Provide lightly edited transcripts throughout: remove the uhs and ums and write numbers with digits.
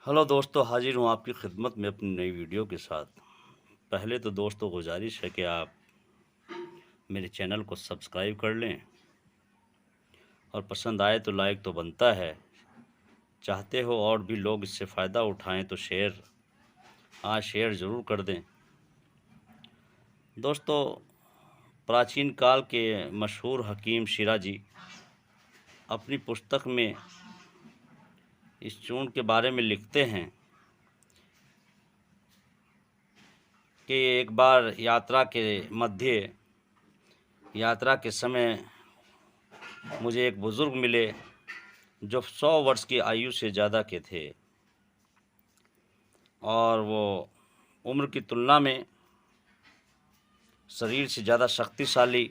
Hello दोस्तों, हाजिर हूँ आपकी खिदमत में अपनी नई वीडियो के साथ। पहले तो दोस्तों गुजारिश है कि आप मेरे चैनल को सब्सक्राइब कर लें और पसंद आए तो लाइक तो बनता है। चाहते हो और भी लोग इससे फ़ायदा उठाएं तो शेयर ज़रूर कर दें। दोस्तों, प्राचीन काल के मशहूर हकीम शिराजी अपनी पुस्तक में इस चूर्ण के बारे में लिखते हैं कि एक बार यात्रा के समय मुझे एक बुज़ुर्ग मिले जो 100 वर्ष की आयु से ज़्यादा के थे और वो उम्र की तुलना में शरीर से ज़्यादा शक्तिशाली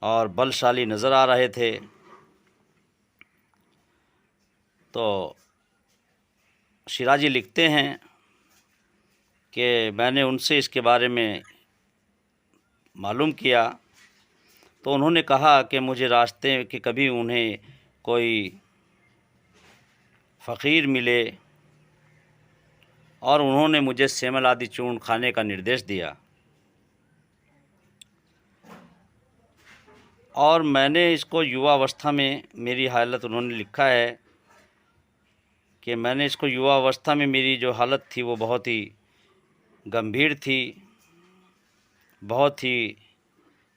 और बलशाली नज़र आ रहे थे। तो शिराजी लिखते हैं कि मैंने उनसे इसके बारे में मालूम किया तो उन्होंने कहा कि मुझे रास्ते के कभी उन्हें कोई फ़कीर मिले और उन्होंने मुझे सेमल आदि चूर्ण खाने का निर्देश दिया और मैंने इसको युवावस्था में मेरी हालत उन्होंने लिखा है कि मैंने इसको युवावस्था में मेरी जो हालत थी वो बहुत ही गंभीर थी, बहुत ही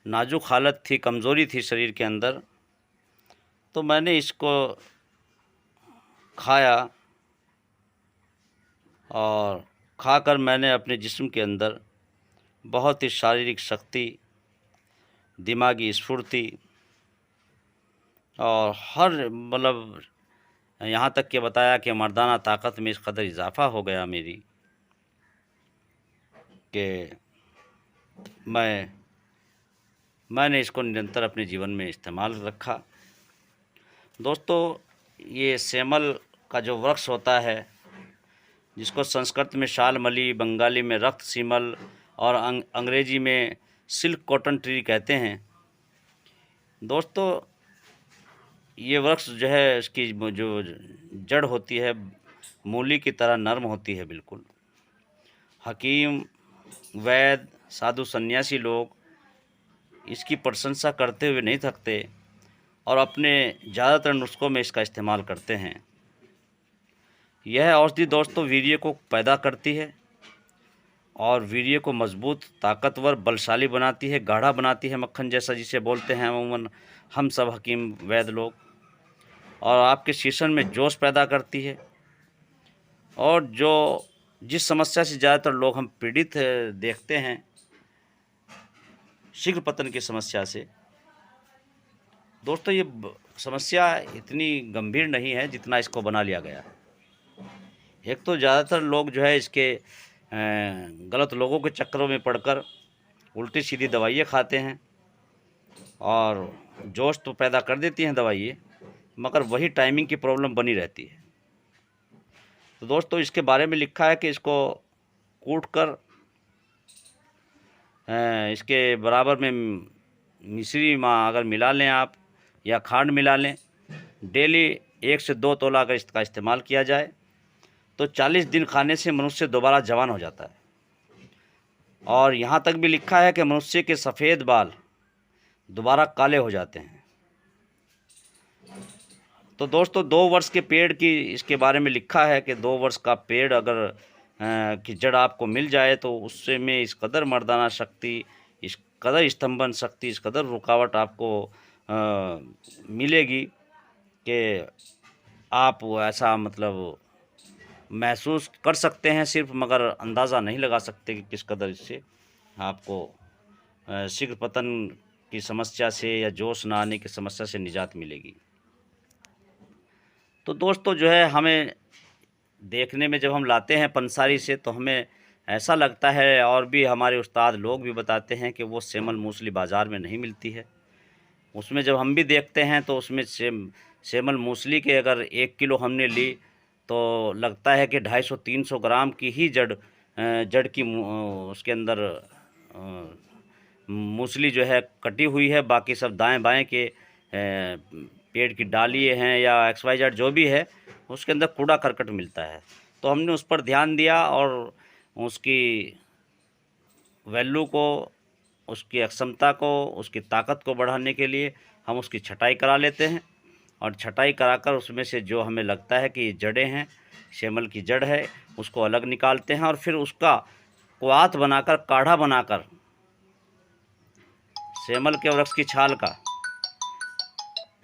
नाजुक हालत थी, कमज़ोरी थी शरीर के अंदर। तो मैंने इसको खाया और खाकर मैंने अपने जिस्म के अंदर बहुत ही शारीरिक शक्ति, दिमागी स्फूर्ति और हर मतलब यहाँ तक कि बताया कि मर्दाना ताकत में इस कदर इजाफ़ा हो गया मेरी कि मैंने इसको निरंतर अपने जीवन में इस्तेमाल रखा। दोस्तों, ये सेमल का जो वृक्ष होता है, जिसको संस्कृत में शालमली, बंगाली में रक्त सीमल और अंग्रेजी में सिल्क कॉटन ट्री कहते हैं। दोस्तों, ये वृक्ष जो है इसकी जो जड़ होती है मूली की तरह नरम होती है बिल्कुल। हकीम, वैद्य, साधु सन्यासी लोग इसकी प्रशंसा करते हुए नहीं थकते और अपने ज़्यादातर नुस्ख़ों में इसका इस्तेमाल करते हैं। यह औषधि दोस्तों वीर्य को पैदा करती है और वीर्य को मजबूत, ताकतवर, बलशाली बनाती है, गाढ़ा बनाती है, मक्खन जैसा जिसे बोलते हैं अमूमन हम सब हकीम वैद्य लोग, और आपके शीशन में जोश पैदा करती है। और जिस समस्या से ज़्यादातर लोग हम पीड़ित देखते हैं, शीघ्र पतन की समस्या से, दोस्तों ये समस्या इतनी गंभीर नहीं है जितना इसको बना लिया गया है। एक तो ज़्यादातर लोग जो है इसके गलत लोगों के चक्करों में पड़कर उल्टी सीधी दवाइयाँ खाते हैं और जोश तो पैदा कर देती हैं दवाइयाँ, मगर वही टाइमिंग की प्रॉब्लम बनी रहती है। तो दोस्तों, इसके बारे में लिखा है कि इसको कूट कर इसके बराबर में मिश्री अगर मिला लें आप या खांड मिला लें, डेली 1 से 2 तोला अगर इसका इस्तेमाल किया जाए तो 40 दिन खाने से मनुष्य दोबारा जवान हो जाता है। और यहाँ तक भी लिखा है कि मनुष्य के सफ़ेद बाल दोबारा काले हो जाते हैं। तो दोस्तों, 2 वर्ष के पेड़ की इसके बारे में लिखा है कि 2 वर्ष का पेड़ अगर की जड़ आपको मिल जाए तो उससे में इस कदर मर्दाना शक्ति, इस कदर स्तंभन शक्ति, इस कदर रुकावट आपको मिलेगी कि आप ऐसा मतलब महसूस कर सकते हैं सिर्फ, मगर अंदाज़ा नहीं लगा सकते कि किस कदर इससे आपको शीघ्र पतन की समस्या से या जोश ना आने की समस्या से निजात मिलेगी। तो दोस्तों, जो है हमें देखने में जब हम लाते हैं पंसारी से तो हमें ऐसा लगता है, और भी हमारे उस्ताद लोग भी बताते हैं कि वो सेमल मूसली बाज़ार में नहीं मिलती है। उसमें जब हम भी देखते हैं तो उसमें सेमल मूसली के अगर 1 किलो हमने ली तो लगता है कि 250-300 ग्राम की ही जड़ की उसके अंदर मूसली जो है कटी हुई है। बाकी सब दाएं बाएं के पेड़ की डालियाँ हैं या XYZ जो भी है उसके अंदर कूड़ा करकट मिलता है। तो हमने उस पर ध्यान दिया और उसकी वैल्यू को, उसकी अक्षमता को, उसकी ताकत को बढ़ाने के लिए हम उसकी छटाई करा लेते हैं। और छटाई कराकर उसमें से जो हमें लगता है कि जड़ें हैं, सेमल की जड़ है, उसको अलग निकालते हैं और फिर उसका क्वाथ बनाकर, काढ़ा बनाकर, सेमल के वृक्ष की छाल का,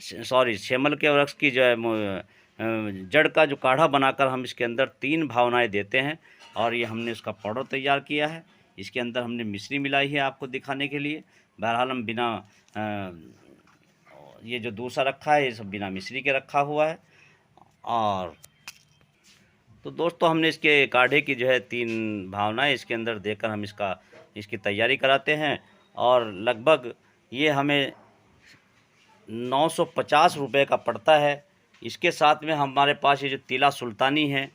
सेमल के वृक्ष की जो है जड़ का जो काढ़ा बनाकर हम इसके अंदर 3 भावनाएं देते हैं। और ये हमने उसका पाउडर तैयार किया है। इसके अंदर हमने मिश्री मिलाई है आपको दिखाने के लिए। बहरहाल हम बिना ये जो दूसरा रखा है ये सब बिना मिश्री के रखा हुआ है। और तो दोस्तों हमने इसके काढ़े की जो है 3 भावनाएं इसके अंदर देकर हम इसकी तैयारी कराते हैं। और लगभग ये हमें 950 रुपये का पड़ता है। इसके साथ में हमारे पास ये जो तिला सुल्तानी है,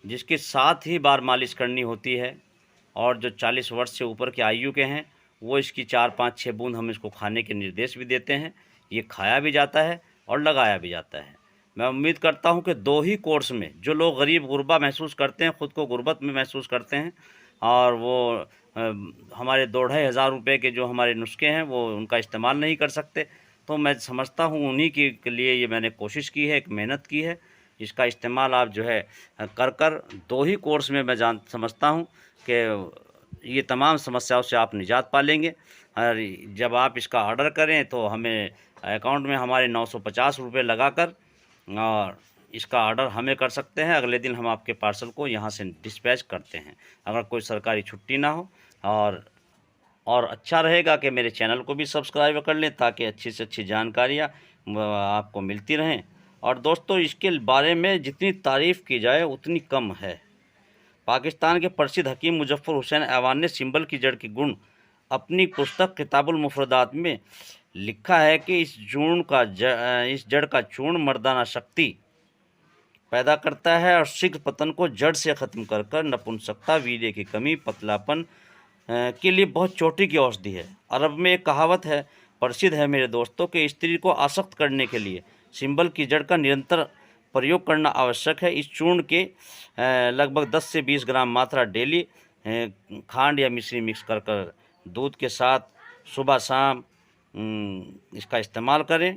जिसके 7 ही बार मालिश करनी होती है, और जो 40 वर्ष से ऊपर के आयु के हैं वो इसकी 4, 5, 6 बूंद हम इसको खाने के निर्देश भी देते हैं। ये खाया भी जाता है और लगाया भी जाता है। मैं उम्मीद करता हूं कि 2 ही कोर्स में जो लोग गरीब गुरबा महसूस करते हैं, ख़ुद को गुर्बत में महसूस करते हैं, और वो हमारे 2-2,500 रुपये के जो हमारे नुस्खे हैं वो उनका इस्तेमाल नहीं कर सकते, तो मैं समझता हूँ उन्हीं के लिए ये मैंने कोशिश की है, एक मेहनत की है। इसका इस्तेमाल आप जो है कर 2 ही कोर्स में मैं समझता हूँ कि ये तमाम समस्याओं से आप निजात पा लेंगे। और जब आप इसका ऑर्डर करें तो हमें अकाउंट में हमारे 950 रुपये लगाकर और इसका ऑर्डर हमें कर सकते हैं। अगले दिन हम आपके पार्सल को यहाँ से डिस्पैच करते हैं, अगर कोई सरकारी छुट्टी ना हो। और अच्छा रहेगा कि मेरे चैनल को भी सब्सक्राइब कर लें ताकि अच्छी से अच्छी जानकारियाँ आपको मिलती रहें। और दोस्तों इसके बारे में जितनी तारीफ़ की जाए उतनी कम है। पाकिस्तान के प्रसिद्ध हकीम मुजफ्फर हुसैन ऐवान ने सिंबल की जड़ के गुण अपनी पुस्तक किताबुल मुफरदात में लिखा है कि इस जड़ का चूर्ण मर्दाना शक्ति पैदा करता है और शीघ्र पतन को जड़ से ख़त्म कर नपुंसकता, वीर्य की कमी, पतलापन के लिए बहुत चोटी की औषधि है। अरब में एक कहावत है, प्रसिद्ध है मेरे दोस्तों, कि स्त्री को आसक्त करने के लिए सिंबल की जड़ का निरंतर प्रयोग करना आवश्यक है। इस चूर्ण के लगभग 10 से 20 ग्राम मात्रा डेली खांड या मिश्री मिक्स कर दूध के साथ सुबह शाम इसका इस्तेमाल करें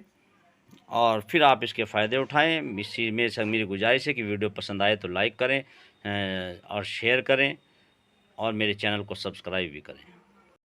और फिर आप इसके फ़ायदे उठाएं। मेरी गुजारिश है कि वीडियो पसंद आए तो लाइक करें और शेयर करें और मेरे चैनल को सब्सक्राइब भी करें।